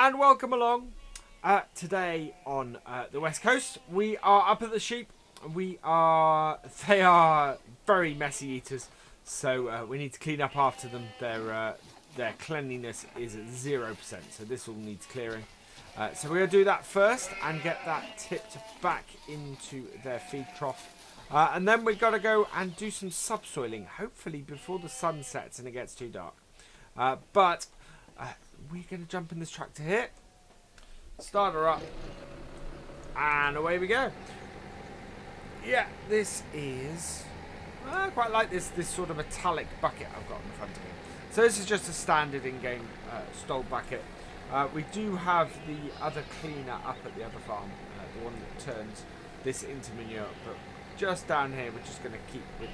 and welcome along. Today on the west coast, we are up at the sheep. They are very messy eaters, so we need to clean up after them. Their cleanliness is at 0%, so this all needs clearing. So we're going to do that first and get that tipped back into their feed trough. And then we've got to go and do some subsoiling, hopefully before the sun sets and it gets too dark. But we're going to jump in this tractor here, start her up, and away we go. Yeah, this is... I quite like this sort of metallic bucket I've got in front of me. So this is just a standard in-game stole bucket. We do have the other cleaner up at the other farm, the one that turns this into manure. But just down here, we're just going to keep with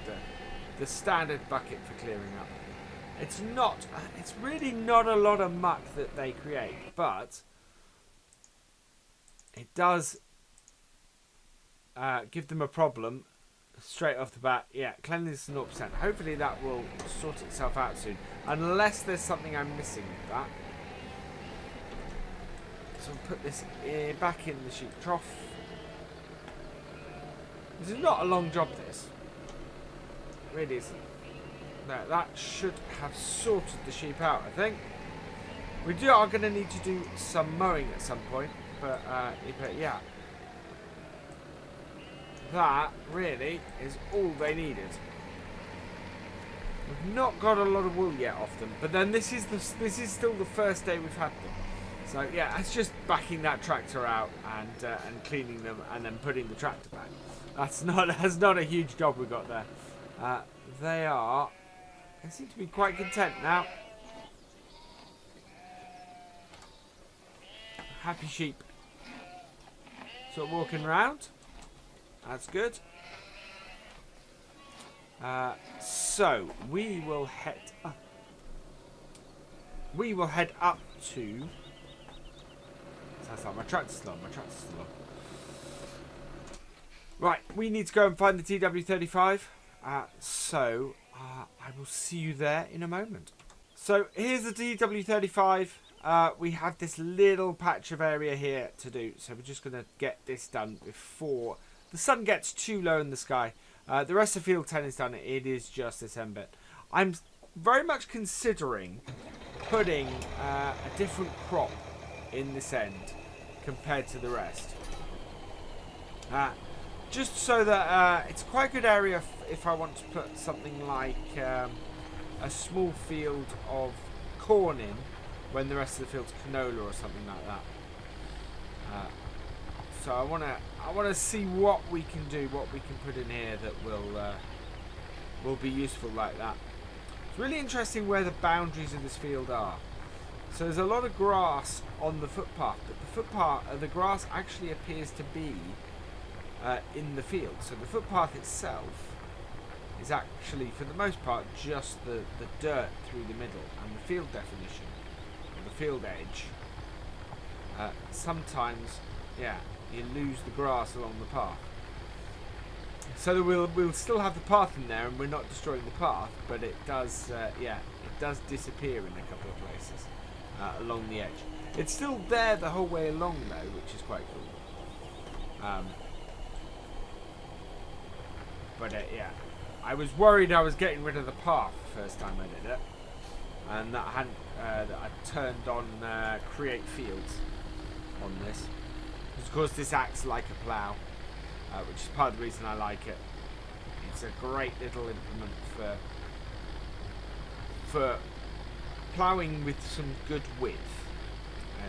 the standard bucket for clearing up. It's really not a lot of muck that they create, but it does give them a problem straight off the bat. Yeah, cleanliness is 0%. Hopefully that will sort itself out soon, unless there's something I'm missing with that. So we'll put this back in the sheep trough. This is not a long job, this. It really isn't. No, that should have sorted the sheep out, I think. We are going to need to do some mowing at some point, but yeah. That really is all they needed. We've not got a lot of wool yet off them, but then this is still the first day we've had them. So yeah, it's just backing that tractor out and cleaning them and then putting the tractor back. That's not a huge job we got there. They seem to be quite content now. Happy sheep. Sort of walking around. That's good. So we will head up. We will head up to... Sounds like my tractor's still on. Right, we need to go and find the TW35. So I will see you there in a moment. So here's the TW35. We have this little patch of area here to do. So we're just going to get this done before the sun gets too low in the sky. The rest of field 10 is done. It is just this end bit. I'm very much considering putting a different crop in this end compared to the rest. Just so that it's quite a good area if I want to put something like a small field of corn in when the rest of the field's canola or something like that. So I want to see what we can do, what we can put in here that will be useful like that. It's really interesting where the boundaries of this field are. So there's a lot of grass on the footpath, but the grass actually appears to be in the field. So the footpath itself is actually, for the most part, just the dirt through the middle, and the field definition, or the field edge. Sometimes, yeah, you lose the grass along the path. So we'll still have the path in there, and we're not destroying the path, but it does, it does disappear in a couple of places along the edge. It's still there the whole way along, though, which is quite cool. But yeah, I was worried I was getting rid of the path the first time I did it, and that I turned on create fields on this. Of course, this acts like a plough, which is part of the reason I like it. It's a great little implement for ploughing with some good width.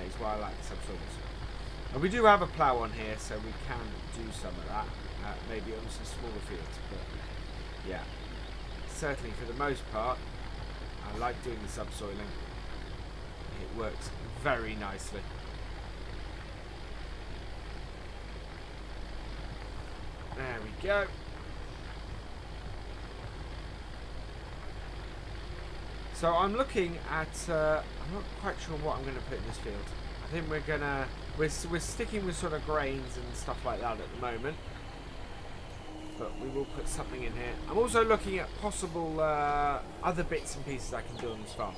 Is why I like the subsoil. And we do have a plough on here, so we can do some of that. Maybe on some smaller fields, but yeah, certainly for the most part, I like doing the subsoiling. It works very nicely. There we go. So I'm looking at, I'm not quite sure what I'm going to put in this field. I think we're sticking with sort of grains and stuff like that at the moment. But we will put something in here. I'm also looking at possible other bits and pieces I can do on this farm.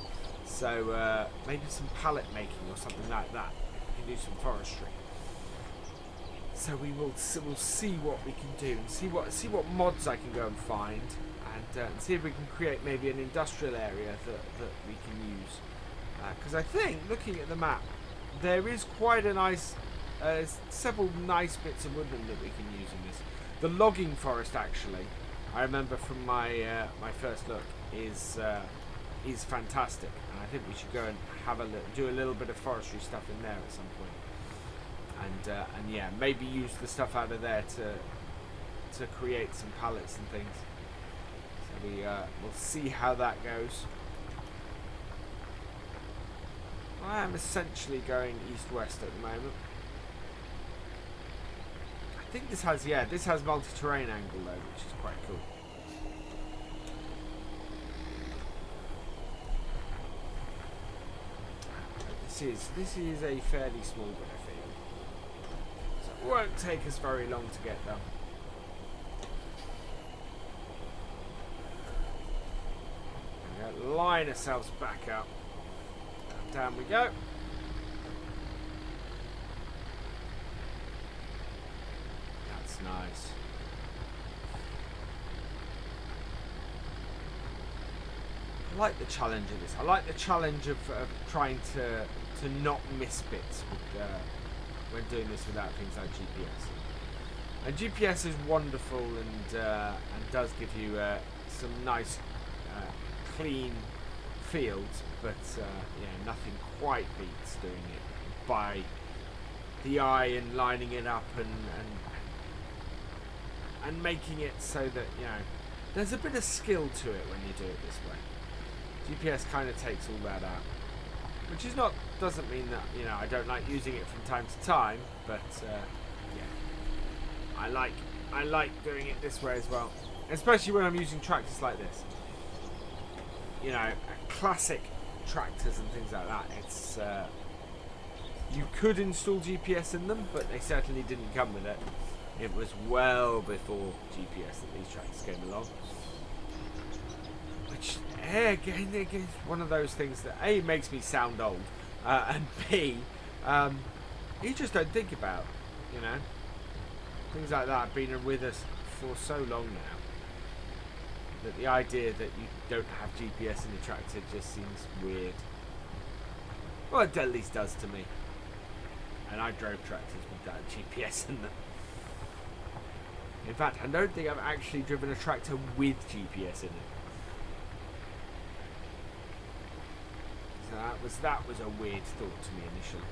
So maybe some pallet making or something like that. We can do some forestry. So we'll see what we can do and see what mods I can go and find, and see if we can create maybe an industrial area that we can use. Because I think, looking at the map, there is quite a nice, several nice bits of woodland that we can use in this. The logging forest, actually, I remember from my my first look, is fantastic, and I think we should go and do a little bit of forestry stuff in there at some point. And yeah, maybe use the stuff out of there to create some pallets and things. So we'll see how that goes. I am essentially going east-west at the moment. I think this has multi-terrain angle though, which is quite cool. This is a fairly small bit of field. It won't take us very long to get there. Line ourselves back up. Down we go. That's nice. I like the challenge of this. I like the challenge of trying to not miss bits with, when doing this without things like GPS. And GPS is wonderful and does give you some nice clean fields, but yeah, nothing quite beats doing it by the eye and lining it up and making it so that, you know, there's a bit of skill to it when you do it this way. GPS kind of takes all that out, which doesn't mean that, you know, I don't like using it from time to time, but yeah, I like doing it this way as well, especially when I'm using tractors like this. You know, classic tractors and things like that. It's you could install GPS in them, but they certainly didn't come with it. It was well before GPS that these tractors came along. Which, again, is one of those things that A, makes me sound old, and B, you just don't think about, you know. Things like that have been with us for so long now, that the idea that you don't have GPS in the tractor just seems weird. Well, it at least does to me. And I drove tractors without GPS in them. In fact, I don't think I've actually driven a tractor with GPS in it. So that was a weird thought to me initially.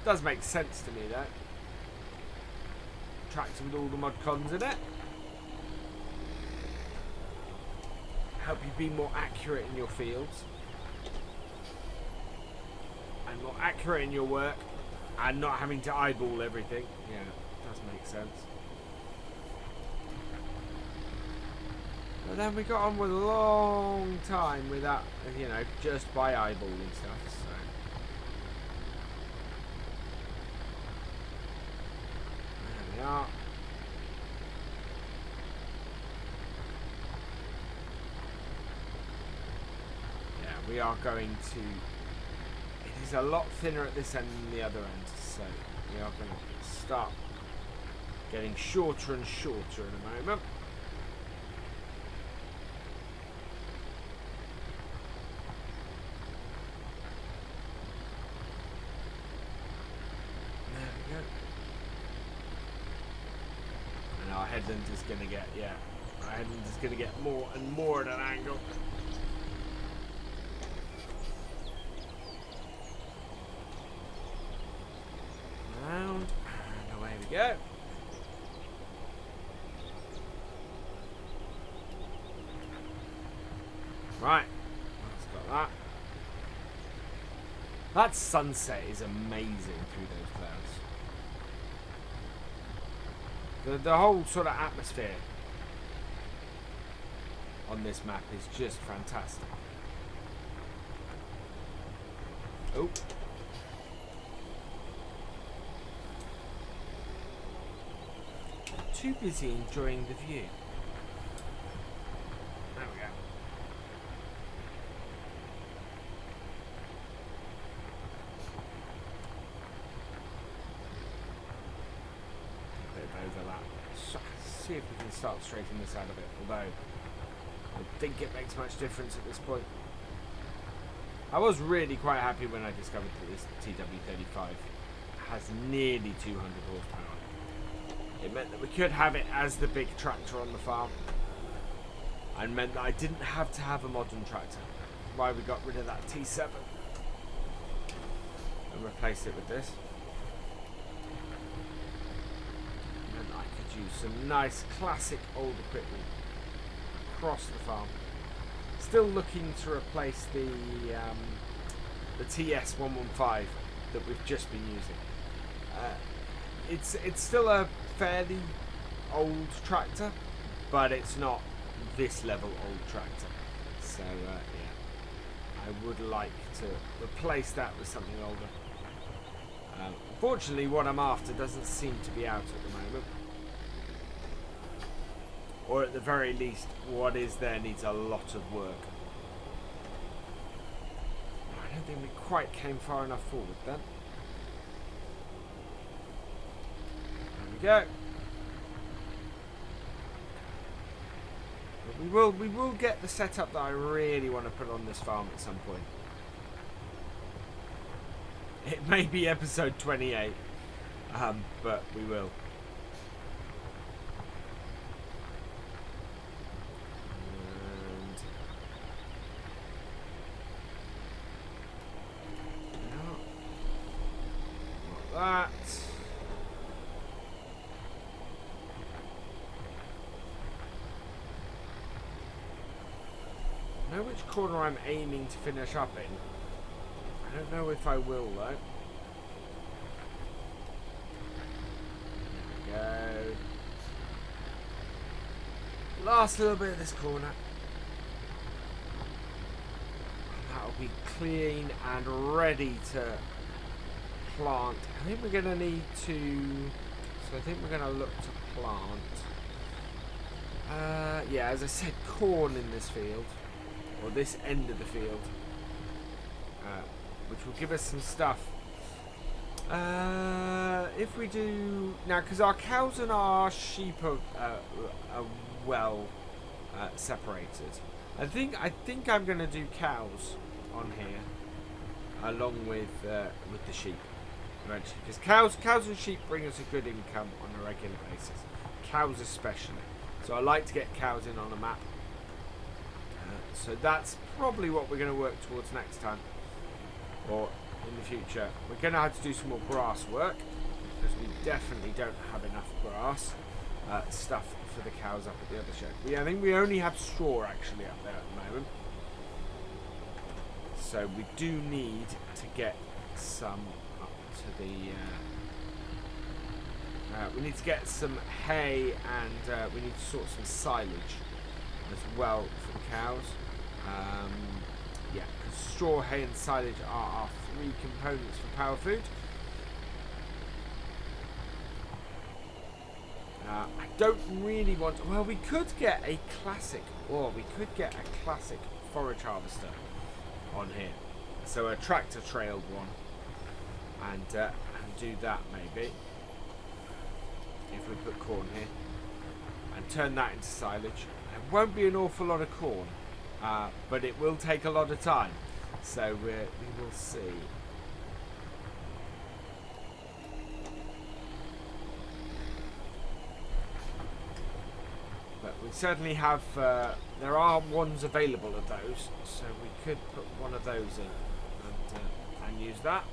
Does make sense to me though. Tractor with all the mod cons in it. Help you be more accurate in your fields. And more accurate in your work. And not having to eyeball everything. Yeah, it does make sense. But then we got on with a long time without, you know, just by eyeballing stuff. So. There we are. Yeah, we are going to... It is a lot thinner at this end than the other end, so we are going to start getting shorter and shorter in a moment. There we go. And our headland is going to get, yeah, our headland is going to get more and more at an angle. Round, and away we go. Right, that's got that. That sunset is amazing through those clouds. The whole sort of atmosphere on this map is just fantastic. Oh. Too busy enjoying the view. There we go. see if we can start straightening this out a bit, although I think it makes much difference at this point. I was really quite happy when I discovered that this TW35 has nearly 200 horsepower. It meant that we could have it as the big tractor on the farm, and meant that I didn't have to have a modern tractor. That's why we got rid of that T7 and replaced it with this. And I could use some nice classic old equipment across the farm. Still looking to replace the TS115 that we've just been using. It's still a fairly old tractor, but it's not this level old tractor. So yeah, I would like to replace that with something older. Unfortunately, what I'm after doesn't seem to be out at the moment. Or at the very least, what is there needs a lot of work. I don't think we quite came far enough forward then. There we go. But we will get the setup that I really want to put on this farm at some point. It may be episode 28, but we will. That. I know which corner I'm aiming to finish up in. I don't know if I will though. There we go. Last little bit of this corner. That'll be clean and ready to plant. I think we're going to need to, so I think we're going to look to plant, yeah, as I said, corn in this field, or this end of the field, which will give us some stuff. If we do, now, because our cows and our sheep are well separated, I think I'm going to do cows on here, along with the sheep. Because cows and sheep bring us a good income on a regular basis. Cows especially. So I like to get cows in on a map. So that's probably what we're going to work towards next time. Or in the future. We're going to have to do some more grass work. Because we definitely don't have enough grass stuff for the cows up at the other shed. I think we only have straw actually up there at the moment. So we do need to get some to the we need to get some hay, and we need to sort some silage as well for the cows. Yeah, because straw, hay and silage are our three components for power food. I don't really want, well, we could get a classic forage harvester on here, so a tractor trailed one. And do that maybe if we put corn here and turn that into silage. It won't be an awful lot of corn, but it will take a lot of time, so we will see. But we certainly have there are ones available of those, so we could put one of those in and use that.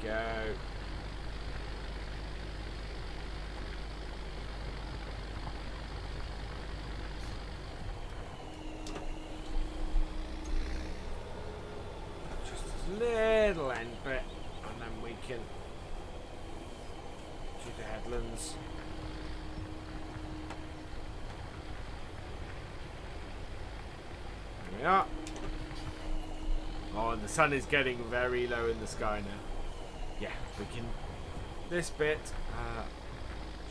Go. Just a little end bit, and then we can do the headlands. There we are. Oh, and the sun is getting very low in the sky now. Yeah, we can. This bit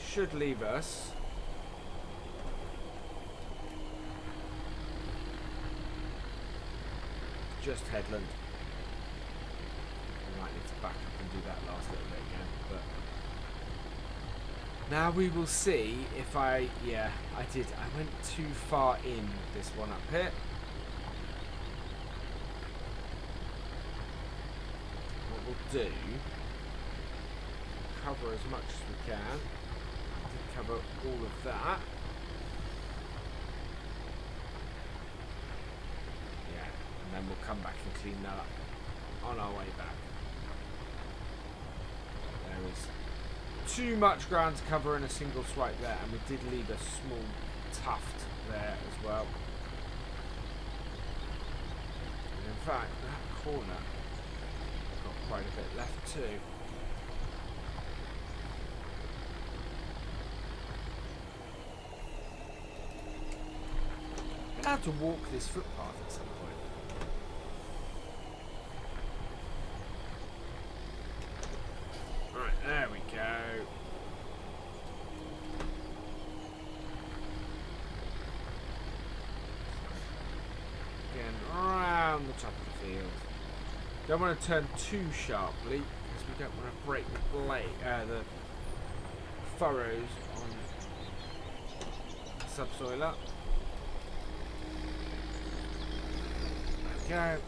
should leave us just headland. We might need to back up and do that last little bit again. But now we will see if I did. I went too far in this one up here. What we'll do, cover as much as we can. I did cover all of that. Yeah, and then we'll come back and clean that up on our way back. There is too much ground to cover in a single swipe there, and we did leave a small tuft there as well. And in fact, that corner got quite a bit left too. I'm gonna have to walk this footpath at some point. Right, there we go. Again, around the top of the field. Don't want to turn too sharply because we don't want to break the the furrows on the subsoil up. There we go.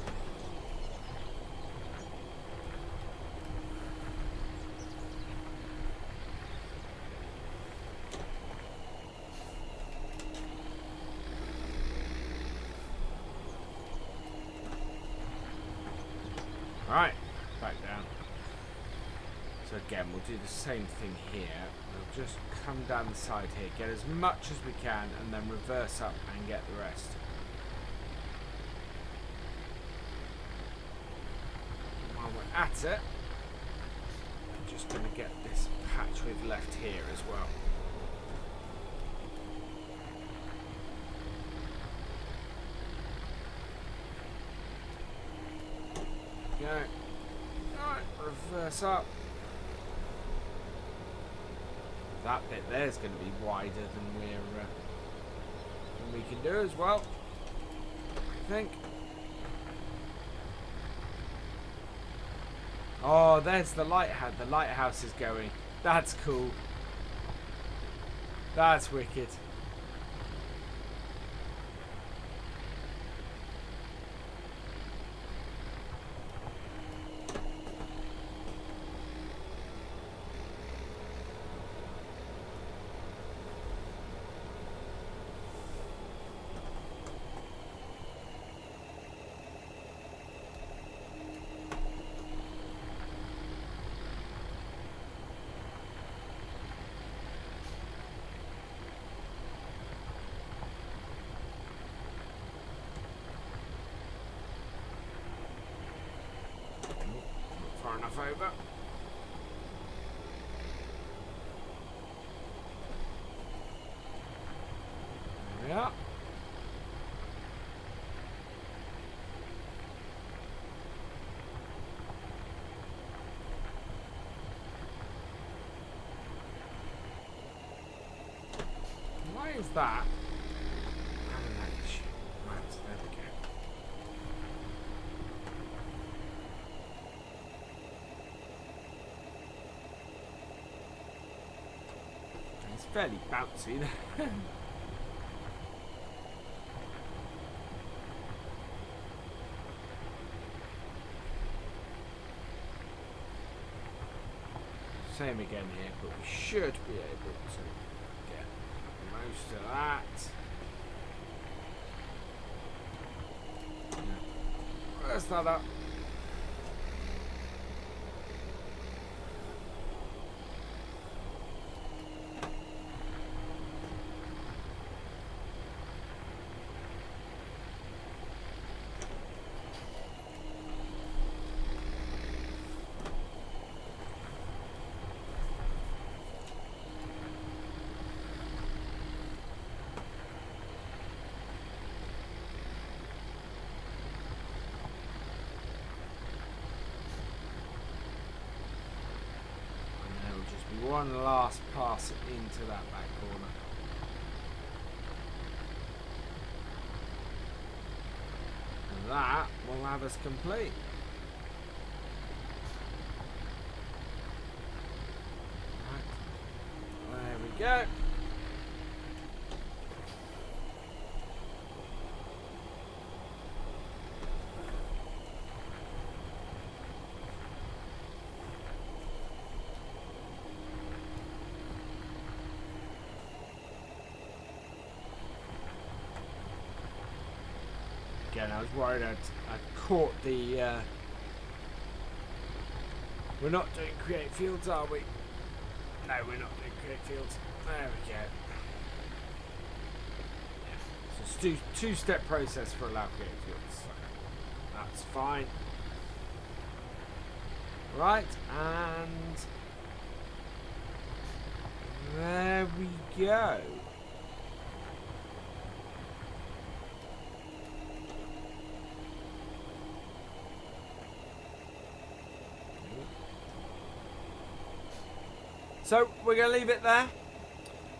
Alright, back down. So again, we'll do the same thing here. We'll just come down the side here, get as much as we can, and then reverse up and get the rest. While we're at it, I'm just going to get this patch we've left here as well. Go. Alright, reverse up. That bit there is going to be wider than we can do as well, I think. Oh, there's the lighthouse. The lighthouse is going. That's cool. That's wicked. Far enough over. There we are. Why is that? Right, there we go. It's fairly bouncy there. Same again here, but we should be able to get most of that. Where's that up? One last pass into that back corner. And that will have us complete. go. Again, I was worried I'd caught the... We're not doing create fields, are we? No, we're not doing create fields. There we go. So it's a two-step process for allow create fields. That's fine. Right, and there we go. So we're going to leave it there.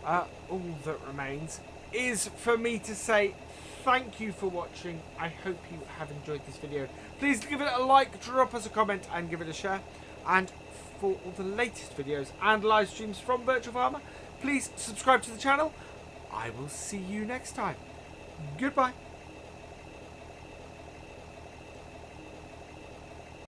All that remains is for me to say thank you for watching. I hope you have enjoyed this video. Please give it a like, drop us a comment and give it a share. And for all the latest videos and live streams from Virtual Farmer, please subscribe to the channel. I will see you next time. Goodbye.